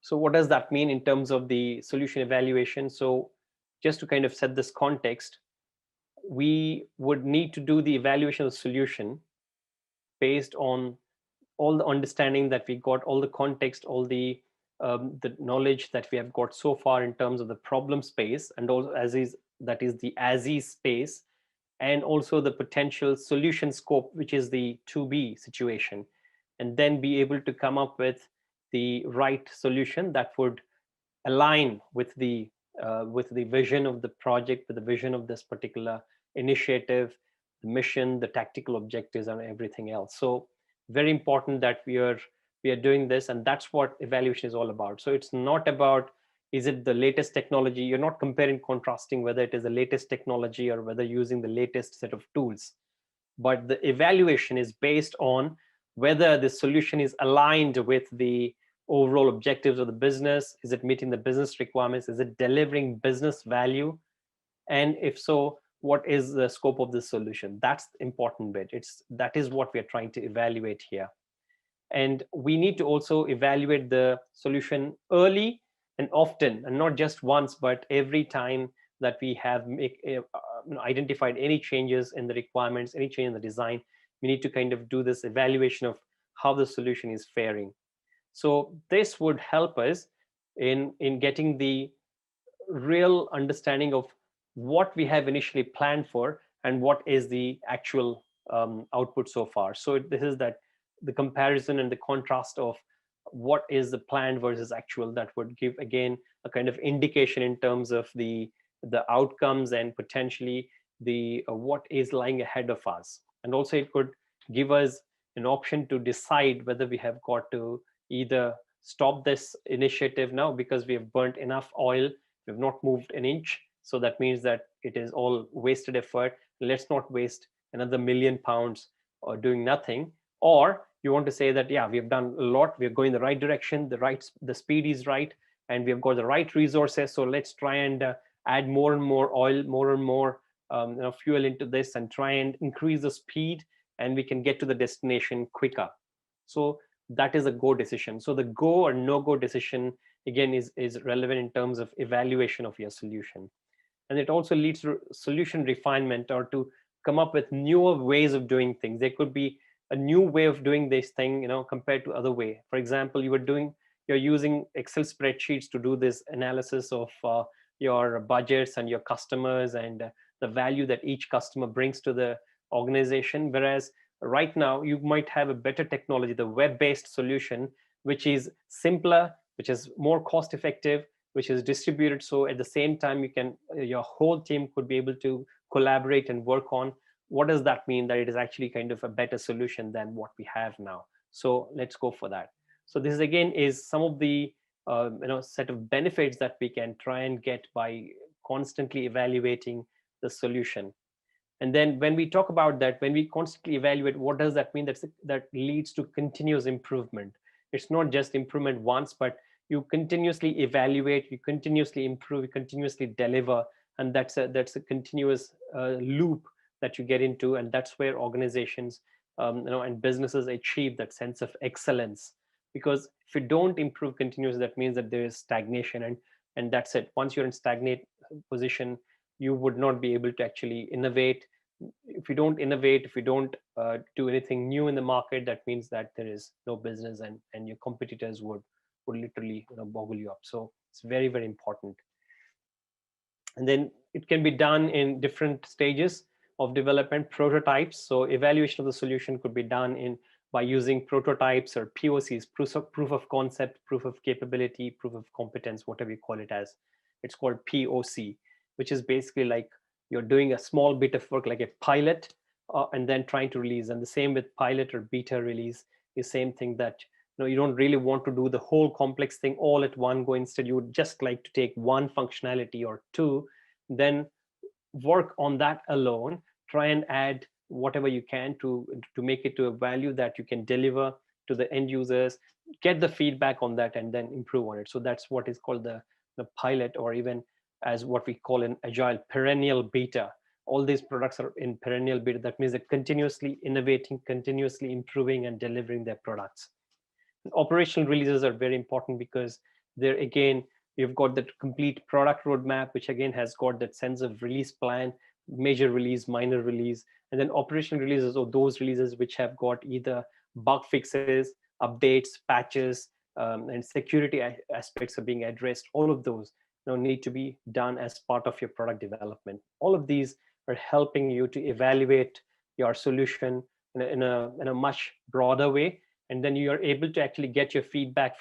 So what does that mean in terms of the solution evaluation? So just to kind of set this context, we would need to do the evaluation of the solution based on all the understanding that we got, all the context, all the knowledge that we have got so far in terms of the problem space, and also that is the as-is space, and also the potential solution scope, which is the to be situation, and then be able to come up with the right solution that would align with the vision of the project, with the vision of this particular initiative, the mission, the tactical objectives, and everything else. So very important that we are doing this, and that's what evaluation is all about. So it's not about, is it the latest technology? You're not comparing, contrasting whether it is the latest technology or whether using the latest set of tools, but the evaluation is based on whether the solution is aligned with the overall objectives of the business. Is it meeting the business requirements? Is it delivering business value? And if so, what is the scope of the solution? That's the important bit. That is what we are trying to evaluate here. And we need to also evaluate the solution early and often, and not just once, but every time that we have identified any changes in the requirements, any change in the design. We need to kind of do this evaluation of how the solution is faring. So this would help us in getting the real understanding of what we have initially planned for and what is the actual output so far. So this is that the comparison and the contrast of what is the planned versus actual, that would give again a kind of indication in terms of the outcomes and potentially the what is lying ahead of us. And also it could give us an option to decide whether we have got to either stop this initiative now because we have burnt enough oil, we have not moved an inch, so that means that it is all wasted effort. Let's not waste another £1,000,000 or doing nothing. Or you want to say that, yeah, we have done a lot, we're going the right direction, the speed is right, and we have got the right resources, so let's try and add more and more oil, more and more fuel into this, and try and increase the speed, and we can get to the destination quicker. So that is a go decision. So the go or no go decision again is relevant in terms of evaluation of your solution. And it also leads to solution refinement, or to come up with newer ways of doing things. There could be a new way of doing this thing, compared to other way. For example, you're using Excel spreadsheets to do this analysis of your budgets and your customers and the value that each customer brings to the organization. Whereas right now you might have a better technology, the web-based solution, which is simpler, which is more cost effective, which is distributed. So at the same time, your whole team could be able to collaborate and work on. What does that mean? That it is actually kind of a better solution than what we have now. So let's go for that. So this again is some of the set of benefits that we can try and get by constantly evaluating the solution. And then when we talk about that, when we constantly evaluate, what does that mean? That leads to continuous improvement. It's not just improvement once, but you continuously evaluate, you continuously improve, you continuously deliver, and that's a continuous loop that you get into, and that's where organizations and businesses achieve that sense of excellence. Because if you don't improve continuously, that means that there is stagnation, and that's it. Once you're in stagnate position, you would not be able to actually innovate. If you don't innovate, if you don't do anything new in the market, that means that there is no business, and your competitors would literally boggle you up. So it's very, very important. And then it can be done in different stages of development. Prototypes, so evaluation of the solution could be done by using prototypes or PoCs, proof of concept, proof of capability, proof of competence, whatever you call it as. It's called PoC, which is basically like you're doing a small bit of work, like a pilot, and then trying to release. And the same with pilot or beta release is same thing, that you don't really want to do the whole complex thing all at one go. Instead, you would just like to take one functionality or two, then work on that alone, try and add whatever you can to make it to a value that you can deliver to the end users, get the feedback on that, and then improve on it. So that's what is called the pilot, or even as what we call in agile, perennial beta. All these products are in perennial beta. That means they're continuously innovating, continuously improving and delivering their products. And operational releases are very important, because There again, you've got that complete product roadmap, which again has got that sense of release plan, major release, minor release, and then operational releases, or those releases which have got either bug fixes, updates, patches, and security aspects are being addressed. All of those need to be done as part of your product development. All of these are helping you to evaluate your solution in a much broader way, and then you are able to actually get your feedback